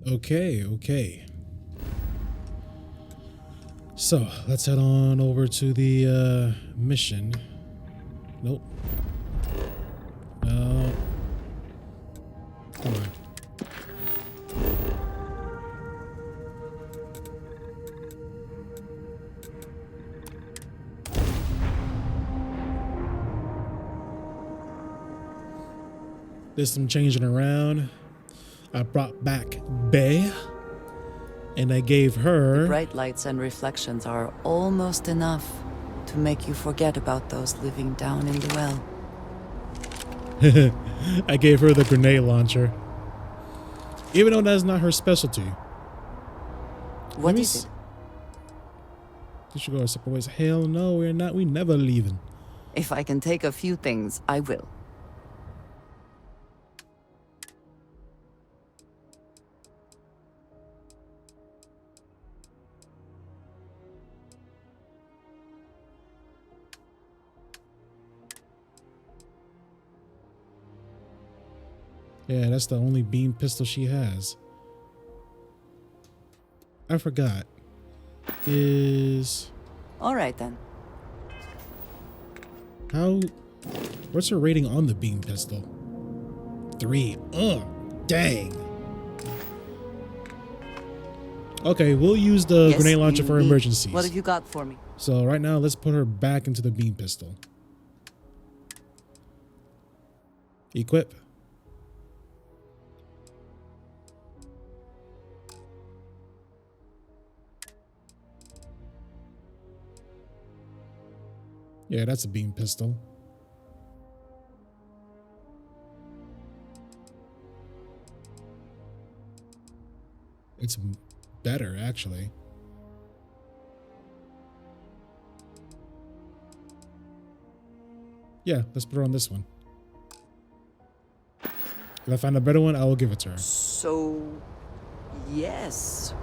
Okay, okay. So let's head on over to the mission. Nope. No. Come on. There's some changing around. I brought back Bay, and I gave her. The bright lights and reflections are almost enough to make you forget about those living down in the well. I gave her the grenade launcher, even though that's not her specialty. What is it? You should go our separate ways. Hell no, we're not. We never leaving. If I can take a few things, I will. Yeah, that's the only beam pistol she has. I forgot. All right then. What's her rating on the beam pistol? 3. Dang. Okay, we'll use the grenade launcher for emergencies. What have you got for me? So right now, let's put her back into the beam pistol. Equip. Yeah, that's a beam pistol. It's better, actually. Yeah, let's put her on this one. If I find a better one, I will give it to her. So, yes.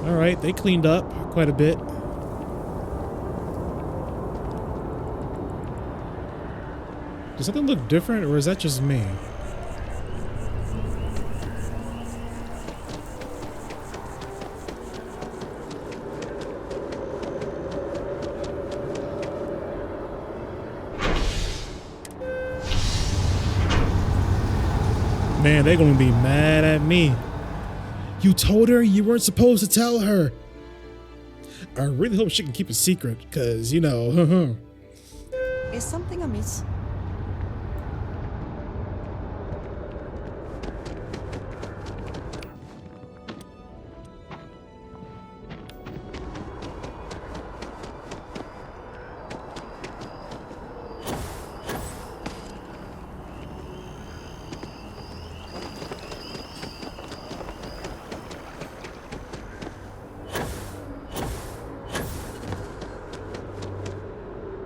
All right, they cleaned up quite a bit. Does something look different, or is that just me? Man, they're gonna be mad at me. You told her you weren't supposed to tell her. I really hope she can keep a secret, because, you know. Is something amiss?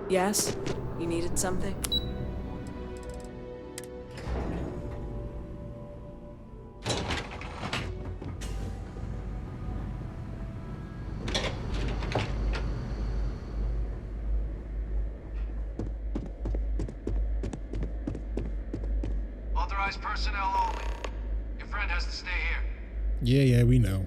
Yes? You needed something? Authorized personnel only. Your friend has to stay here. Yeah, we know.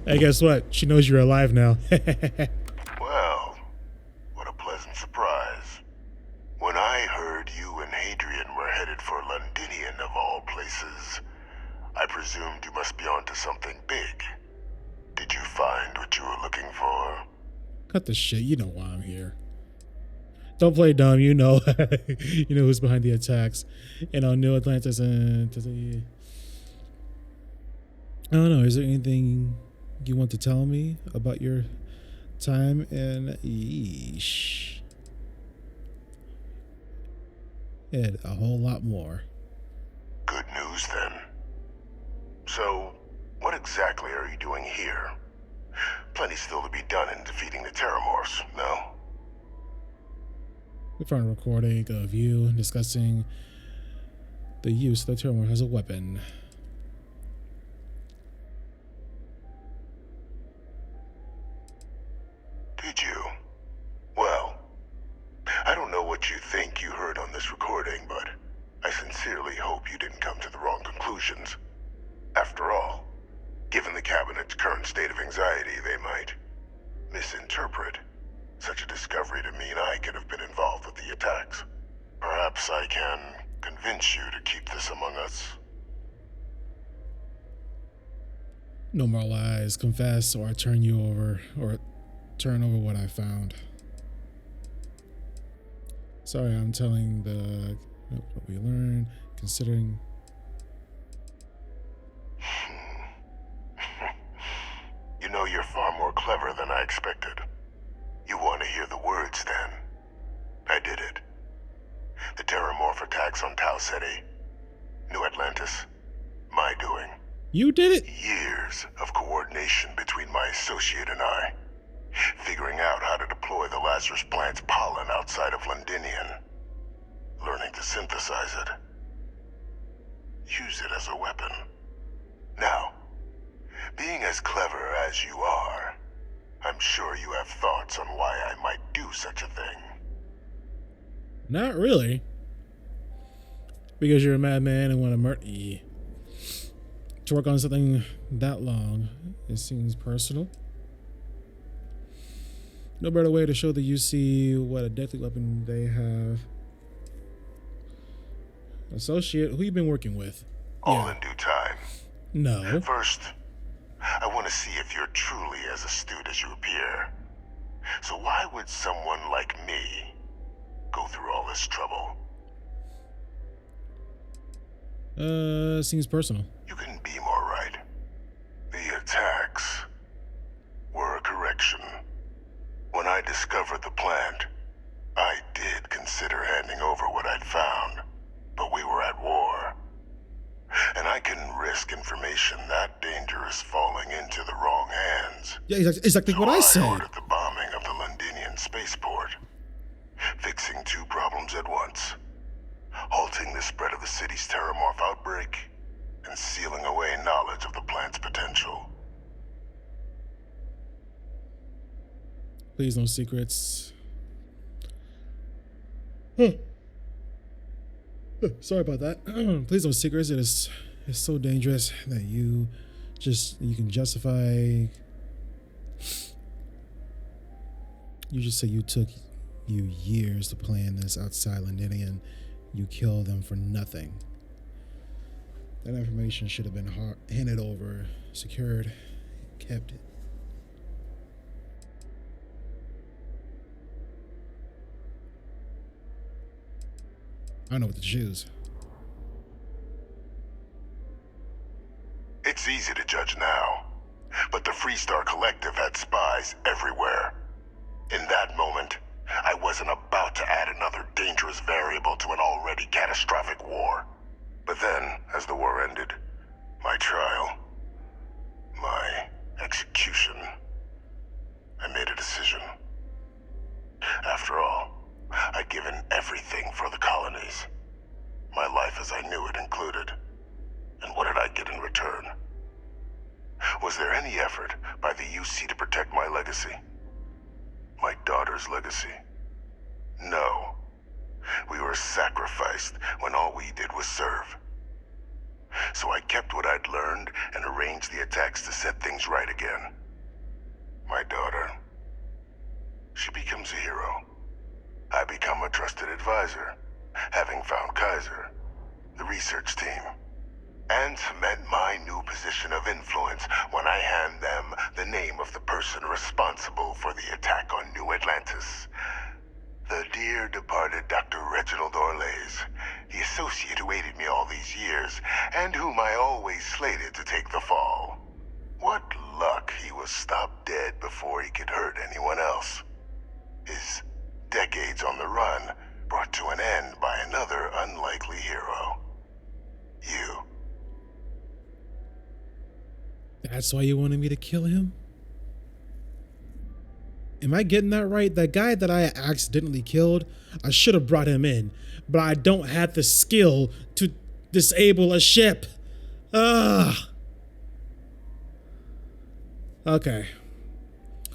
Hey, guess what? She knows you're alive now. Well, what a pleasant surprise. When I heard you and Hadrian were headed for Londinian of all places, I presumed you must be onto something big. Did you find what you were looking for? Cut the shit. You know why I'm here. Don't play dumb. You know. You know who's behind the attacks. And on New Atlantis and... I don't know. Is there anything you want to tell me about your time in... Yeesh. And a whole lot more. Good news, then. So, what exactly are you doing here? Plenty still to be done in defeating the Terramorphs, no? We found a recording of you discussing the use of the Terramorph as a weapon. Did you? Well, I don't know what you think you heard on this recording, but I sincerely hope you didn't come to the wrong conclusions. After all, given the Cabinet's current state of anxiety, they might misinterpret such a discovery to mean I could have been involved with the attacks. Perhaps I can convince you to keep this among us. No more lies. Confess, or I turn you over, or turn over what I found. Sorry, I'm telling what we learned, considering. You know, you're far more clever than I expected. You want to hear the words, then? I did it. The Terramorph attacks on Tau Ceti, New Atlantis, my doing. You did it? Years of coordination between my associate and I, figuring out how to deploy the Lazarus plant's pollen outside of Londinian, learning to synthesize it, use it as a weapon. Now, being as clever as you are, I'm sure you have thoughts on why I might do such a thing. Not really. Because you're a madman and want to murder. Yeah. To work on something that long, it seems personal. No better way to show the UC what a deadly weapon they have. Associate, who you been working with? All in due time. No. First, I want to see if you're truly as astute as you appear. So why would someone like me go through all this trouble? Seems personal. You can be more right. The attacks were a correction. When I discovered the plant, I did consider handing over what I'd found, but we were at war. And I couldn't risk information that dangerous falling into the wrong hands. Yeah, exactly what I said. I ordered the bombing of the Londinian spaceport, fixing two problems at once. Halting the spread of the city's Terramorph outbreak, and sealing away knowledge of the plant's potential. Please, no secrets. Sorry about that. Please, no secrets. It's so dangerous that you can justify. You just say you took you years to plan this outside Londinian. You killed them for nothing. That information should have been handed over, secured, kept it. I know what to choose. It's easy to judge now, but the Freestar Collective had spies everywhere. In that moment, I wasn't about to add another dangerous variable to an already catastrophic war. But then, as the war ended, my trial, my execution, I made a decision. After all, I'd given everything for the colonies. My life as I knew it included. And what did I get in return? Was there any effort by the UC to protect my legacy? My daughter's legacy? No. We were sacrificed when all we did was serve. So I kept what I'd learned and arranged the attacks to set things right again. My daughter, she becomes a hero. I become a trusted advisor, having found Kaiser, the research team, and cement my new position of influence when I hand them the name of the person responsible for the attack on New Atlantis. The dear departed Dr. Reginald Orlays, the associate who aided me all these years, and whom I always slated to take the fall. What luck he was stopped dead before he could hurt anyone else. His decades on the run brought to an end by another unlikely hero. You. That's why you wanted me to kill him? Am I getting that right? That guy that I accidentally killed, I should have brought him in, but I don't have the skill to disable a ship. Ah. Okay.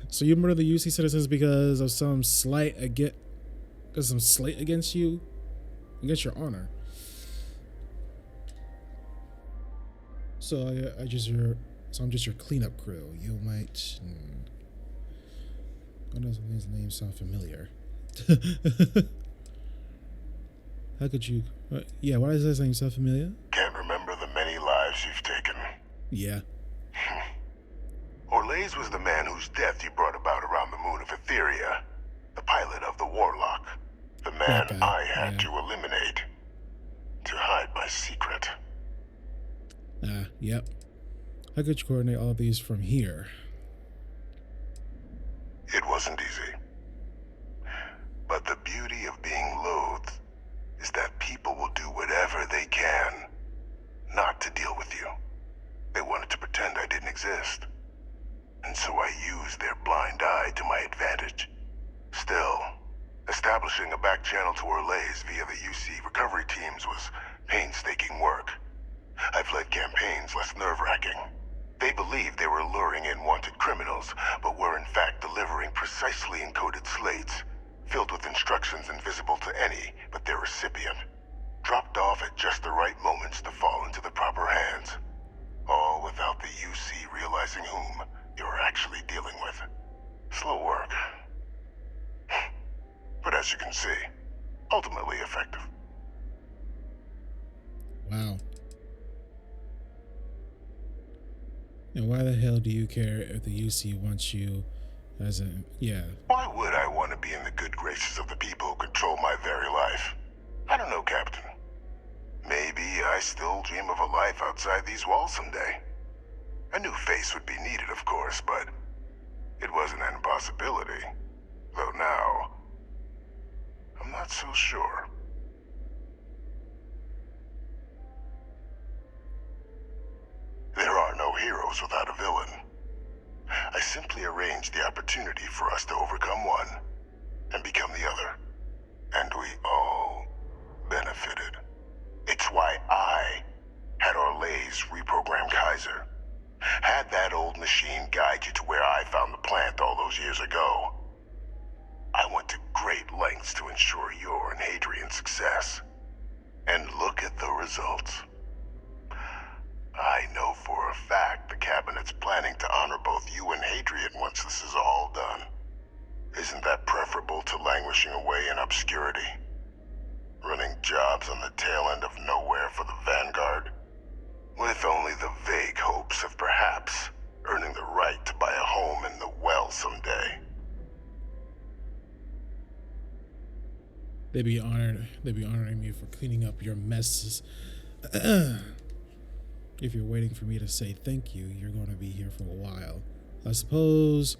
So you murder the UC citizens because of some slight against you, against your honor. So I'm just your cleanup crew. You might. Why does his name sound familiar? How could you? Yeah, why does his name sound familiar? Can't remember the many lives you've taken. Yeah. Orlaise was the man whose death you brought about around the moon of Etheria. The pilot of the Warlock. The man That guy, I had yeah. to eliminate. To hide my secret. Yep. How could you coordinate all of these from here? It wasn't easy. But the beauty of being loathed is that people will do whatever they can not to deal with you. They wanted to pretend I didn't exist. And so I used their blind eye to my advantage. Still, establishing a back channel to Orlaise via the UC recovery teams was painstaking work. I've led campaigns less nerve-wracking. They believed they were luring in wanted criminals, but were in fact delivering precisely encoded slates, filled with instructions invisible to any but their recipient, dropped off at just the right moments to fall into the proper hands. All without the UC realizing whom they were actually dealing with. Slow work. But as you can see, ultimately effective. Wow. And why the hell do you care if the UC wants you as a... Yeah. Why would I want to be in the good graces of the people who control my very life? I don't know, Captain. Maybe I still dream of a life outside these walls someday. A new face would be needed, of course, but it wasn't an impossibility. Though now, I'm not so sure. There are no heroes without a villain. I simply arranged the opportunity for us to overcome one and become the other. And we all benefited. It's why I had Orlaise reprogram Kaiser. Had that old machine guide you to where I found the plant all those years ago. I went to great lengths to ensure your and Hadrian's success. And look at the results. I know for a fact the Cabinet's planning to honor both you and Hadrian once this is all done. Isn't that preferable to languishing away in obscurity? Running jobs on the tail end of nowhere for the Vanguard? With only the vague hopes of perhaps earning the right to buy a home in the well someday. They'd be honoring me for cleaning up your messes. If you're waiting for me to say thank you, you're going to be here for a while. I suppose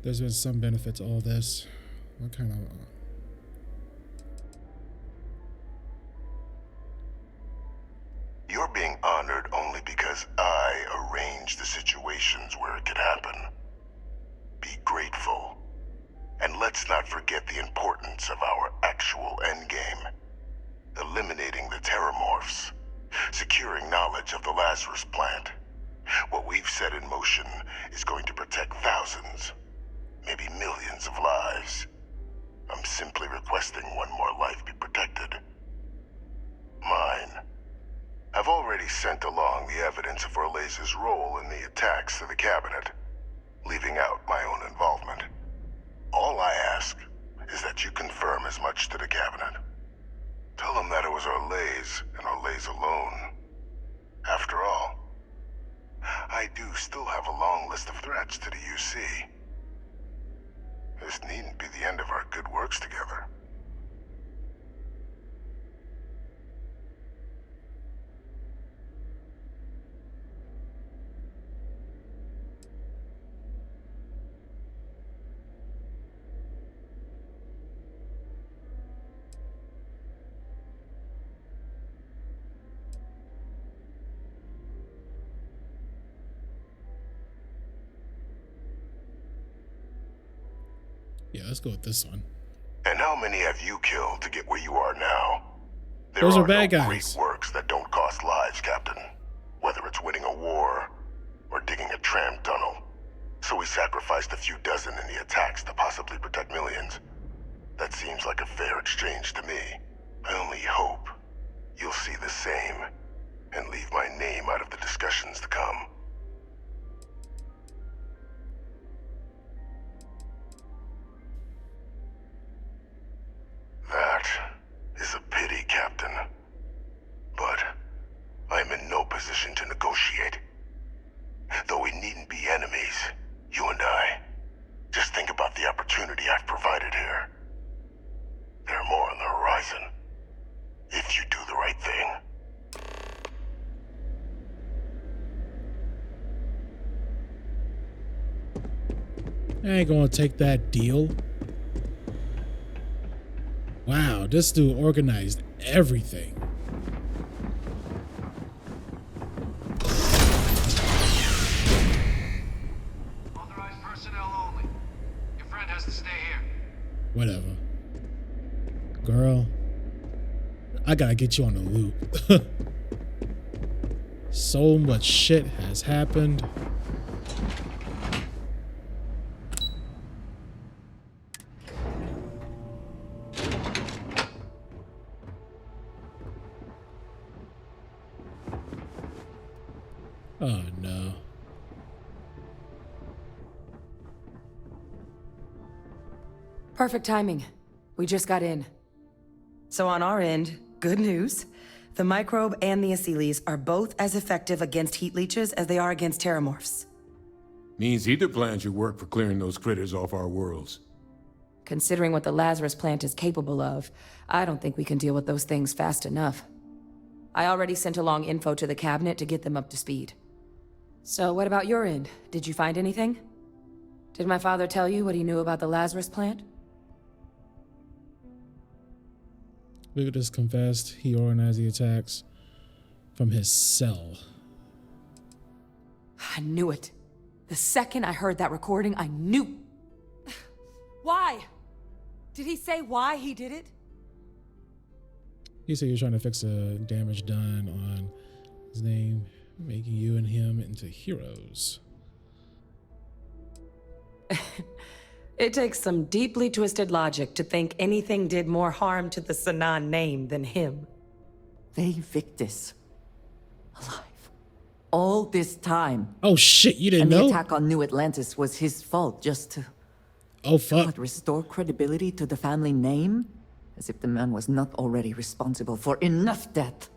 there's been some benefit to all this. What kind of... You're being honored only because I arranged the situations where it could happen. Be grateful. And let's not forget the importance of our actual endgame. Eliminating the Terramorphs. Securing knowledge of the Lazarus plant. What we've set in motion is going to protect thousands, maybe millions of lives. I'm simply requesting one more life be protected. Mine. I've already sent along the evidence of Orlaise's role in the attacks to the Cabinet, leaving out my own involvement. All I ask is that you confirm as much to the Cabinet. Tell them that it was Orlaise and Orlaise alone. After all, I do still have a long list of threats to the UC. This needn't be the end of our good works together. Yeah, let's go with this one. And how many have you killed to get where you are now? There Those are are bad no guys. great works that don't cost lives, Captain. Whether it's winning a war or digging a tram tunnel. So we sacrificed a few dozen in the attacks to possibly protect millions. That seems like a fair exchange to me. I only hope you'll see the same and leave my name out of the discussions to come. That is a pity, Captain. But I'm in no position to negotiate. Though we needn't be enemies, you and I. Just think about the opportunity I've provided here. There are more on the horizon. If you do the right thing. I ain't gonna take that deal. Wow, this dude organized everything. Authorized personnel only. Your friend has to stay here. Whatever. Girl, I gotta get you on the loop. So much shit has happened. Oh no. Perfect timing. We just got in. So on our end, good news. The microbe and the acyles are both as effective against heat leeches as they are against terramorphs. Means either plan should work for clearing those critters off our worlds. Considering what the Lazarus plant is capable of, I don't think we can deal with those things fast enough. I already sent along info to the cabinet to get them up to speed. So what about your end? Did you find anything? Did my father tell you what he knew about the Lazarus plant? Lucas confessed he organized the attacks from his cell. I knew it. The second I heard that recording, I knew. Why? Did he say why he did it? He said he was trying to fix the damage done on his name, making you and him into heroes. It takes some deeply twisted logic to think anything did more harm to the Sanan name than him. They Victus. Alive. All this time. Oh shit, you didn't And the know? attack on New Atlantis was his fault just to Oh fuck. what, restore credibility to the family name? As if the man was not already responsible for enough death.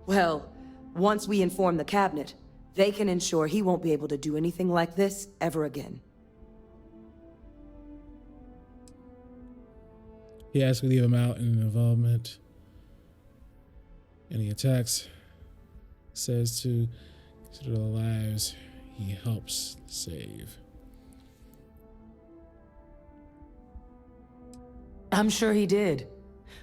Well, once we inform the cabinet, they can ensure he won't be able to do anything like this ever again. He asked me to leave him out in involvement. And he attacks. Says to consider the lives he helps save. I'm sure he did.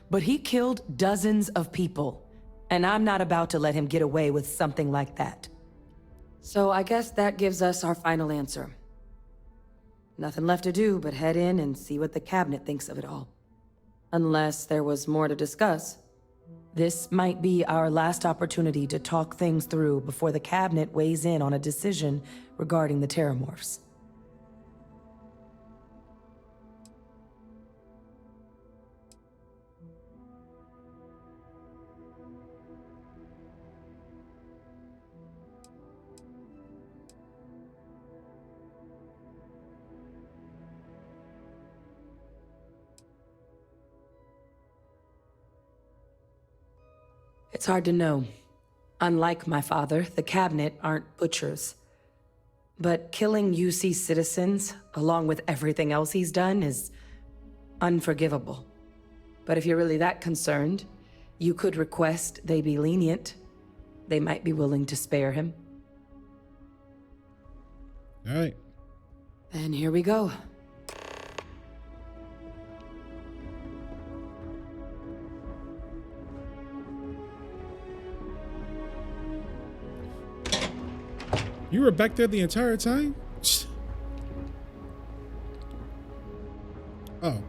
But he killed dozens of people. And I'm not about to let him get away with something like that. So I guess that gives us our final answer. Nothing left to do but head in and see what the cabinet thinks of it all. Unless there was more to discuss. This might be our last opportunity to talk things through before the cabinet weighs in on a decision regarding the terramorphs. It's hard to know. Unlike my father, the cabinet aren't butchers. But killing UC citizens, along with everything else he's done, is unforgivable. But if you're really that concerned, you could request they be lenient. They might be willing to spare him. All right. And here we go. You were back there the entire time? Oh.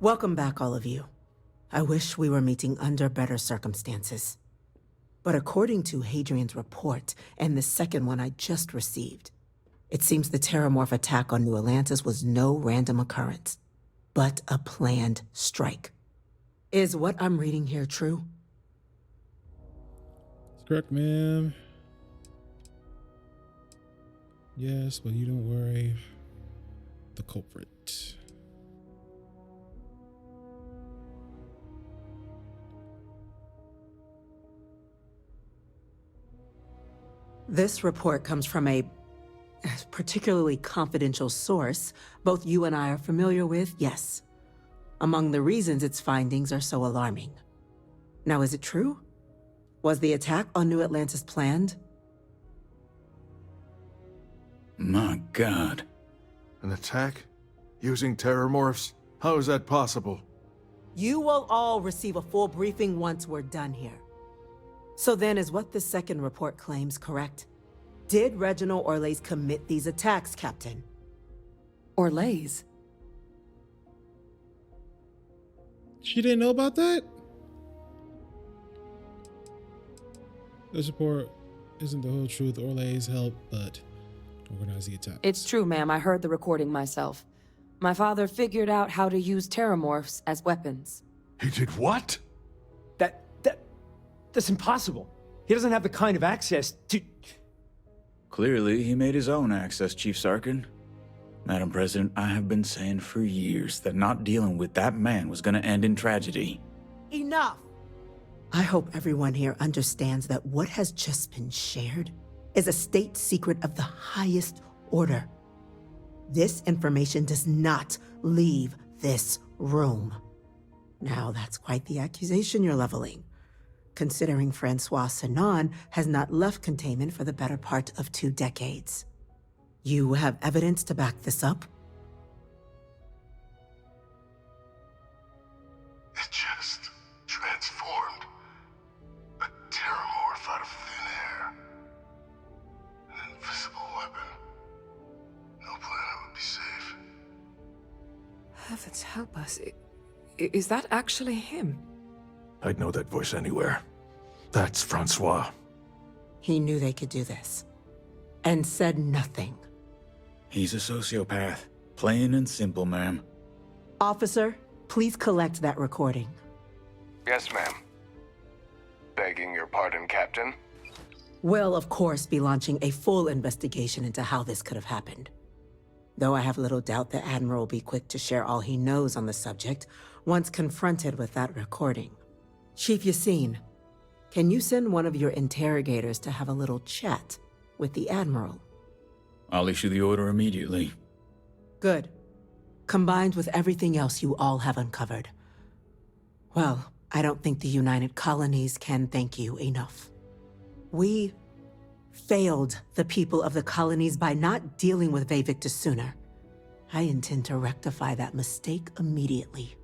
Welcome back, all of you. I wish we were meeting under better circumstances. But according to Hadrian's report, and the second one I just received, it seems the Terramorph attack on New Atlantis was no random occurrence, but a planned strike. Is what I'm reading here true? That's correct, ma'am. Yes, but you don't worry. The culprit. This report comes from a particularly confidential source both you and I are familiar with, yes. Among the reasons its findings are so alarming. Now, is it true? Was the attack on New Atlantis planned? My God. An attack? Using terramorphs? How is that possible? You will all receive a full briefing once we're done here. So then, is what the second report claims correct? Did Reginald Orlays commit these attacks, Captain? Orlays? She didn't know about that? This report isn't the whole truth. Orlays helped, but organize the attack. It's true, ma'am. I heard the recording myself. My father figured out how to use terramorphs as weapons. He did what? That's impossible. He doesn't have the kind of access to... Clearly, he made his own access, Chief Sarkin. Madam President, I have been saying for years that not dealing with that man was going to end in tragedy. Enough! I hope everyone here understands that what has just been shared is a state secret of the highest order. This information does not leave this room. Now, that's quite the accusation you're leveling, considering Francois Sinon has not left containment for the better part of 2 decades. You have evidence to back this up? It just transformed. A terramorph out of thin air. An invisible weapon. No planet would be safe. Heavens help us. Is that actually him? I'd know that voice anywhere. That's Francois. He knew they could do this, and said nothing. He's a sociopath. Plain and simple, ma'am. Officer, please collect that recording. Yes, ma'am. Begging your pardon, Captain. We'll, of course, be launching a full investigation into how this could have happened. Though I have little doubt the Admiral will be quick to share all he knows on the subject once confronted with that recording. Chief Yassine, can you send one of your interrogators to have a little chat with the Admiral? I'll issue the order immediately. Good. Combined with everything else you all have uncovered. Well, I don't think the United Colonies can thank you enough. We failed the people of the colonies by not dealing with Vevictus sooner. I intend to rectify that mistake immediately.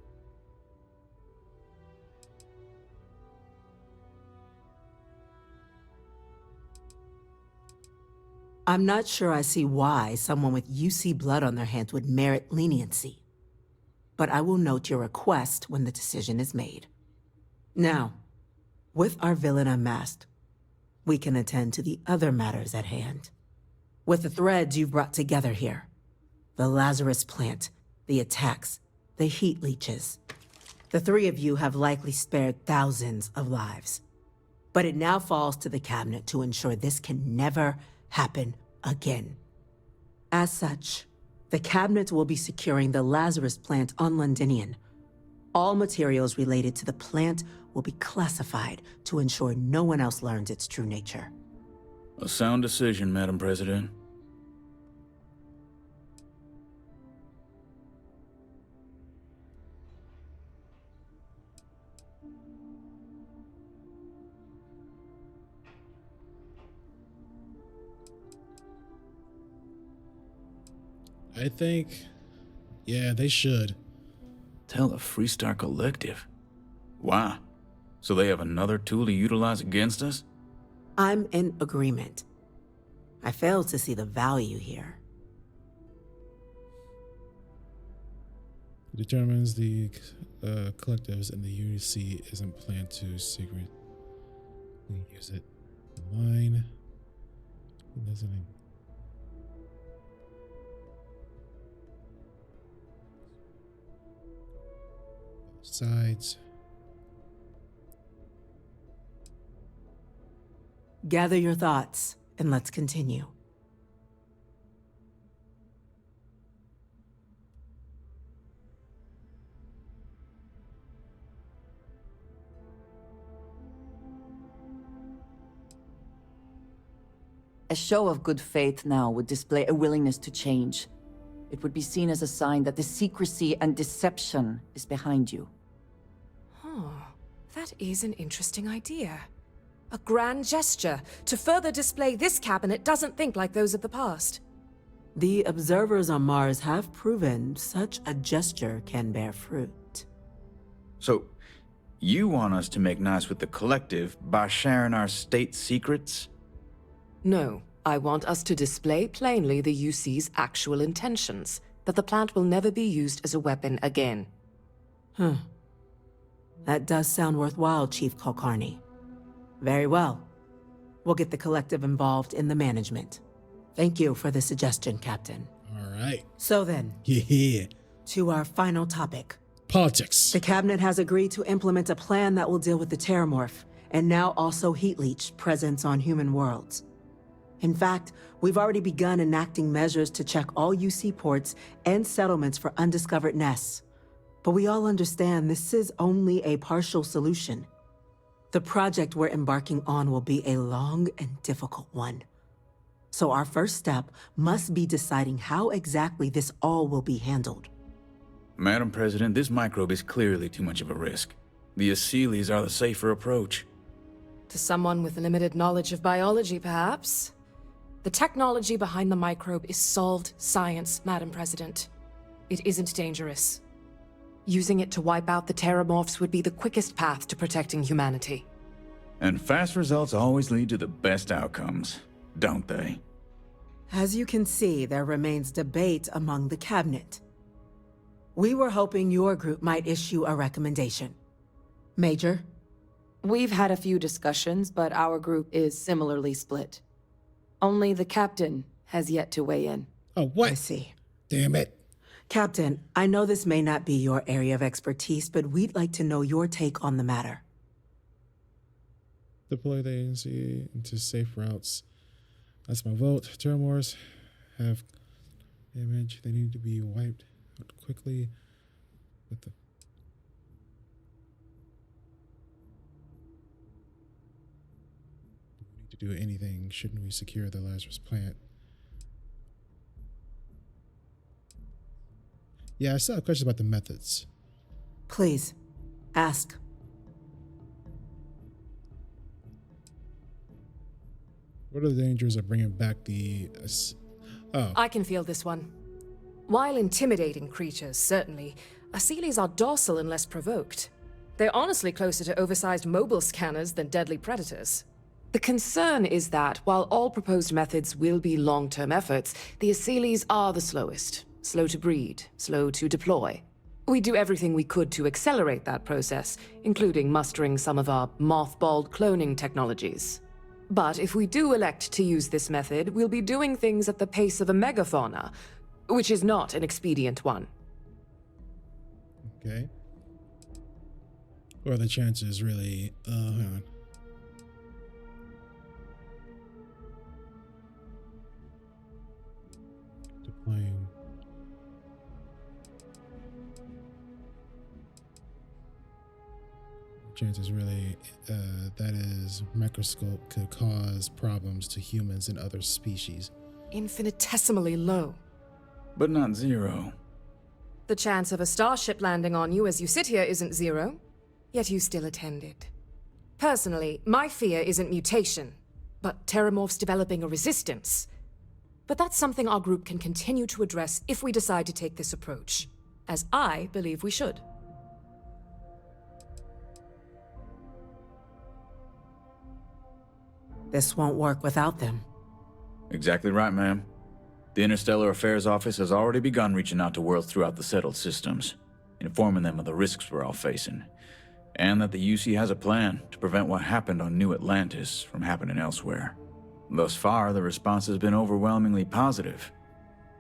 I'm not sure I see why someone with UC blood on their hands would merit leniency. But I will note your request when the decision is made. Now, with our villain unmasked, we can attend to the other matters at hand. With the threads you've brought together here, the Lazarus plant, the attacks, the heat leeches, the 3 of you have likely spared thousands of lives. But it now falls to the Cabinet to ensure this can never happen again. As such, the Cabinet will be securing the Lazarus plant on Londinian. All materials related to the plant will be classified to ensure no one else learns its true nature. A sound decision, Madam President. I think, yeah, they should. Tell the Freestar Collective. Wow. So they have another tool to utilize against us? I'm in agreement. I fail to see the value here. It determines the collectives in the UC isn't planned to secretly use it. Line. It doesn't. Sides. Gather your thoughts, and let's continue. A show of good faith now would display a willingness to change. It would be seen as a sign that the secrecy and deception is behind you. That is an interesting idea. A grand gesture to further display this cabinet doesn't think like those of the past. The observers on Mars have proven such a gesture can bear fruit. So, you want us to make nice with the collective by sharing our state secrets? No, I want us to display plainly the UC's actual intentions, that the plant will never be used as a weapon again. That does sound worthwhile, Chief Kulkarni. Very well. We'll get the collective involved in the management. Thank you for the suggestion, Captain. All right. So then, Yeah. to our final topic. Politics. The cabinet has agreed to implement a plan that will deal with the Terramorph, and now also Heat Leech presence on human worlds. In fact, we've already begun enacting measures to check all UC ports and settlements for undiscovered nests. But we all understand this is only a partial solution. The project we're embarking on will be a long and difficult one. So our first step must be deciding how exactly this all will be handled. Madam President, this microbe is clearly too much of a risk. The Aseles are the safer approach. To someone with limited knowledge of biology, perhaps. The technology behind the microbe is solved science, Madam President. It isn't dangerous. Using it to wipe out the Terramorphs would be the quickest path to protecting humanity. And fast results always lead to the best outcomes, don't they? As you can see, there remains debate among the cabinet. We were hoping your group might issue a recommendation. Major? We've had a few discussions, but our group is similarly split. Only the captain has yet to weigh in. Oh, what? I see. Damn it. Captain, I know this may not be your area of expertise, but we'd like to know your take on the matter. Deploy the agency into safe routes. That's my vote. Terramorphs have damage. They need to be wiped out quickly. With the we need to do anything. Shouldn't we secure the Lazarus plant? Yeah, I still have questions about the methods. Please, ask. What are the dangers of bringing back the... I can feel this one. While intimidating creatures, certainly, Aseles are docile unless provoked. They're honestly closer to oversized mobile scanners than deadly predators. The concern is that, while all proposed methods will be long-term efforts, the Aseles are the slowest. Slow to breed, slow to deploy. We do everything we could to accelerate that process, including mustering some of our mothballed cloning technologies. But if we do elect to use this method, we'll be doing things at the pace of a megafauna, which is not an expedient one. Okay. What are the chances, really? Hang on. Deploying. Chances really that is microscope could cause problems to humans and other species. Infinitesimally low. But not zero. The chance of a starship landing on you as you sit here isn't zero, yet you still attended. Personally, my fear isn't mutation, but Terramorphs developing a resistance. But that's something our group can continue to address if we decide to take this approach, as I believe we should. This won't work without them. Exactly right, ma'am. The Interstellar Affairs Office has already begun reaching out to worlds throughout the settled systems, informing them of the risks we're all facing, and that the UC has a plan to prevent what happened on New Atlantis from happening elsewhere. Thus far, the response has been overwhelmingly positive.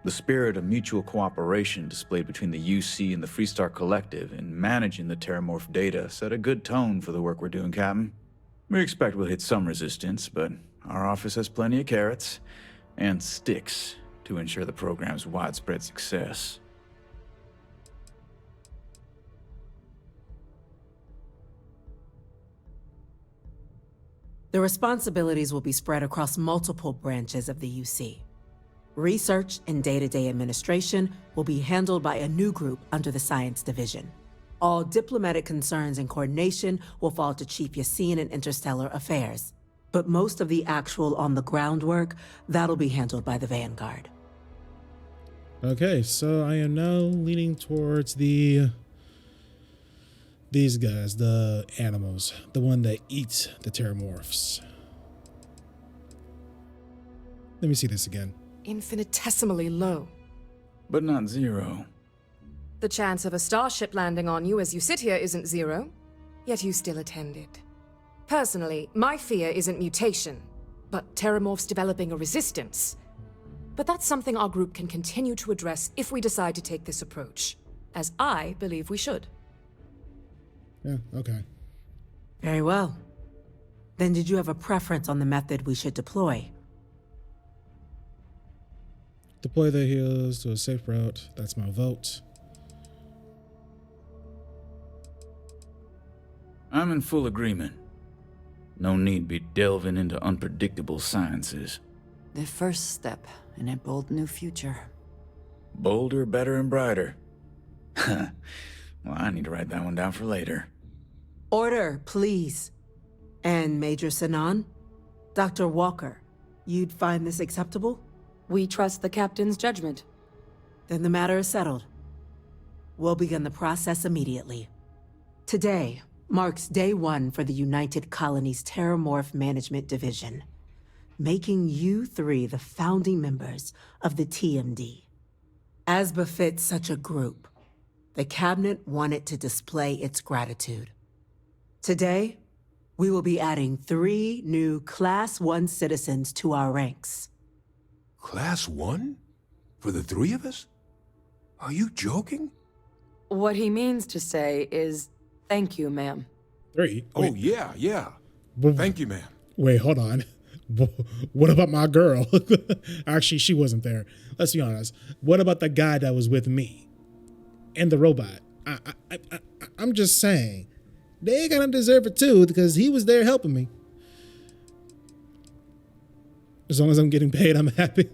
The spirit of mutual cooperation displayed between the UC and the Freestar Collective in managing the Terramorph data set a good tone for the work we're doing, Captain. We expect we'll hit some resistance, but our office has plenty of carrots and sticks to ensure the program's widespread success. The responsibilities will be spread across multiple branches of the UC. Research and day-to-day administration will be handled by a new group under the Science Division. All diplomatic concerns and coordination will fall to Chief Yassine and Interstellar Affairs. But most of the actual on-the-ground work, that'll be handled by the Vanguard. Okay, so I am now leaning towards these guys, the animals, the one that eats the Terramorphs. Let me see this again. Infinitesimally low. But not zero. The chance of a starship landing on you as you sit here isn't zero, yet you still attended. Personally, my fear isn't mutation, but Terramorphs developing a resistance. But that's something our group can continue to address if we decide to take this approach, as I believe we should. Yeah, okay. Very well. Then did you have a preference on the method we should deploy? Deploy the heals to a safe route. That's my vote. I'm in full agreement. No need be delving into unpredictable sciences. The first step in a bold new future. Bolder, better, and brighter. Well, I need to write that one down for later. Order, please. And Major Sinan? Dr. Walker, you'd find this acceptable? We trust the captain's judgment. Then the matter is settled. We'll begin the process immediately. Today marks day one for the United Colonies Terramorph Management Division, making you three the founding members of the TMD. As befits such a group, the Cabinet wanted to display its gratitude. Today, we will be adding 3 new Class 1 citizens to our ranks. Class 1? For the 3 of us? Are you joking? What he means to say is, thank you, ma'am. 3? Oh, Wait. yeah. Thank you, ma'am. Wait, hold on. What about my girl? Actually, she wasn't there. Let's be honest. What about the guy that was with me? And the robot? I'm just saying. They gonna deserve it too, because he was there helping me. As long as I'm getting paid, I'm happy.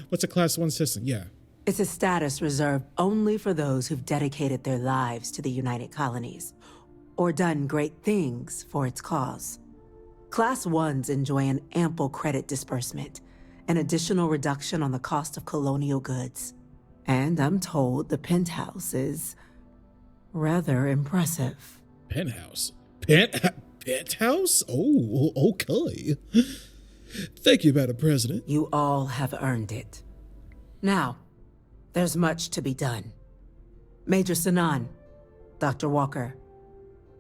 What's a Class 1 citizen? Yeah. It's a status reserved only for those who've dedicated their lives to the United Colonies, or done great things for its cause. Class 1s enjoy an ample credit disbursement, an additional reduction on the cost of colonial goods. And I'm told the penthouse is rather impressive. Penthouse? Penthouse? Oh, okay. Thank you, Madam President. You all have earned it. Now, there's much to be done. Major Sinan, Dr. Walker,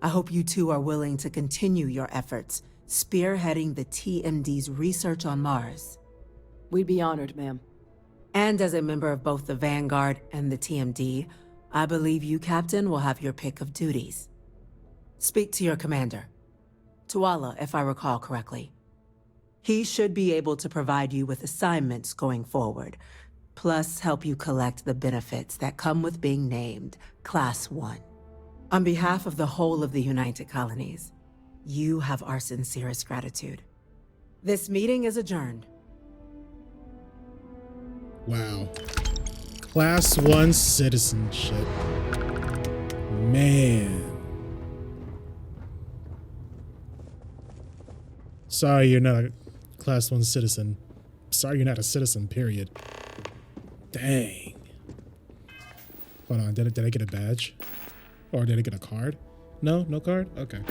I hope you two are willing to continue your efforts spearheading the TMD's research on Mars. We'd be honored, ma'am. And as a member of both the Vanguard and the TMD, I believe you, Captain, will have your pick of duties. Speak to your commander, Tuala, if I recall correctly. He should be able to provide you with assignments going forward, plus help you collect the benefits that come with being named Class 1. On behalf of the whole of the United Colonies, you have our sincerest gratitude. This meeting is adjourned. Wow. Class 1 citizenship. Man. Sorry you're not a Class 1 citizen. Sorry you're not a citizen, period. Dang. Hold on, did I get a badge? Or did I get a card? No card? Okay.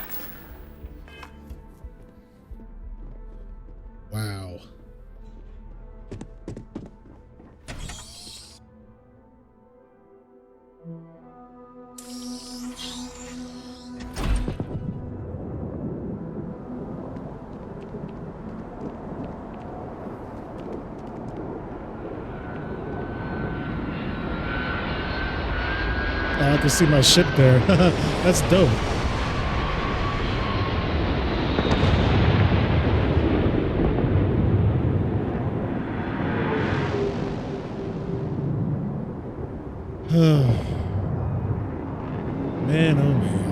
I can see my ship there. That's dope. Man, oh man.